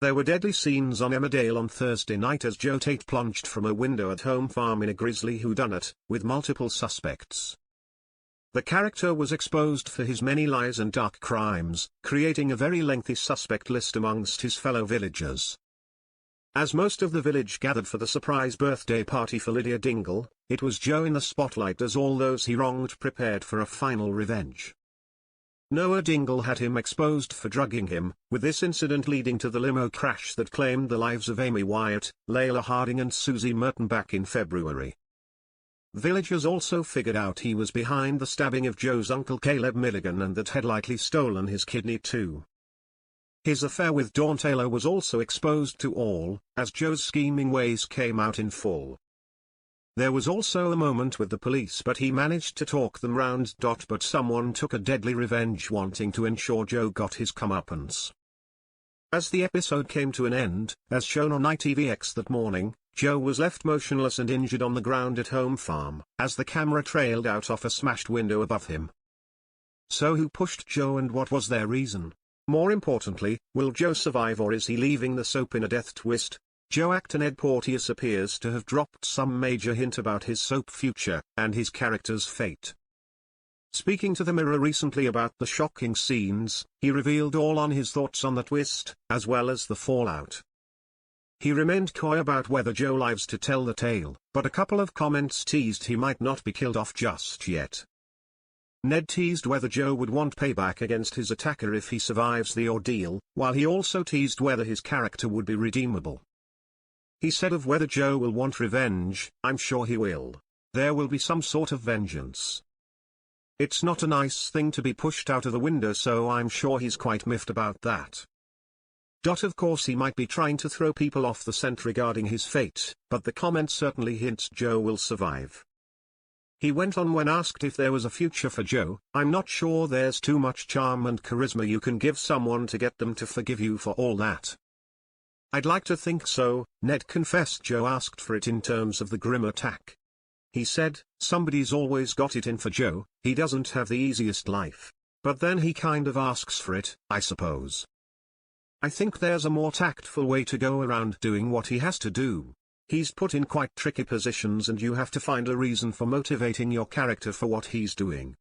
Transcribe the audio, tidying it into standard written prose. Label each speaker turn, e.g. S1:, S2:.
S1: There were deadly scenes on Emmerdale on Thursday night as Joe Tate plunged from a window at home farm in a grisly whodunit, with multiple suspects. The character was exposed for his many lies and dark crimes, creating a very lengthy suspect list amongst his fellow villagers. As most of the village gathered for the surprise birthday party for Lydia Dingle, it was Joe in the spotlight as all those he wronged prepared for a final revenge. Noah Dingle had him exposed for drugging him, with this incident leading to the limo crash that claimed the lives of Amy Wyatt, Layla Harding and Susie Merton back in February. Villagers also figured out he was behind the stabbing of Joe's uncle Caleb Milligan and that had likely stolen his kidney too. His affair with Dawn Taylor was also exposed to all, as Joe's scheming ways came out in full. There was also a moment with the police, but he managed to talk them round. But someone took a deadly revenge, wanting to ensure Joe got his comeuppance. As the episode came to an end, as shown on ITVX that morning, Joe was left motionless and injured on the ground at home farm, as the camera trailed out off a smashed window above him. So who pushed Joe and what was their reason? More importantly, will Joe survive or is he leaving the soap in a death twist? Joe actor Ned Porteous appears to have dropped some major hint about his soap future, and his character's fate. Speaking to the Mirror recently about the shocking scenes, he revealed all on his thoughts on the twist, as well as the fallout. He remained coy about whether Joe lives to tell the tale, but a couple of comments teased he might not be killed off just yet. Ned teased whether Joe would want payback against his attacker if he survives the ordeal, while he also teased whether his character would be redeemable. He said of whether Joe will want revenge, "I'm sure he will. There will be some sort of vengeance. It's not a nice thing to be pushed out of the window, so I'm sure he's quite miffed about that." Of course he might be trying to throw people off the scent regarding his fate, but the comment certainly hints Joe will survive. He went on when asked if there was a future for Joe, "I'm not sure there's too much charm and charisma you can give someone to get them to forgive you for all that. I'd like to think so," Ned confessed. Joe asked for it in terms of the grim attack. He said, "Somebody's always got it in for Joe, he doesn't have the easiest life. But then he kind of asks for it, I suppose. I think there's a more tactful way to go around doing what he has to do. He's put in quite tricky positions and you have to find a reason for motivating your character for what he's doing.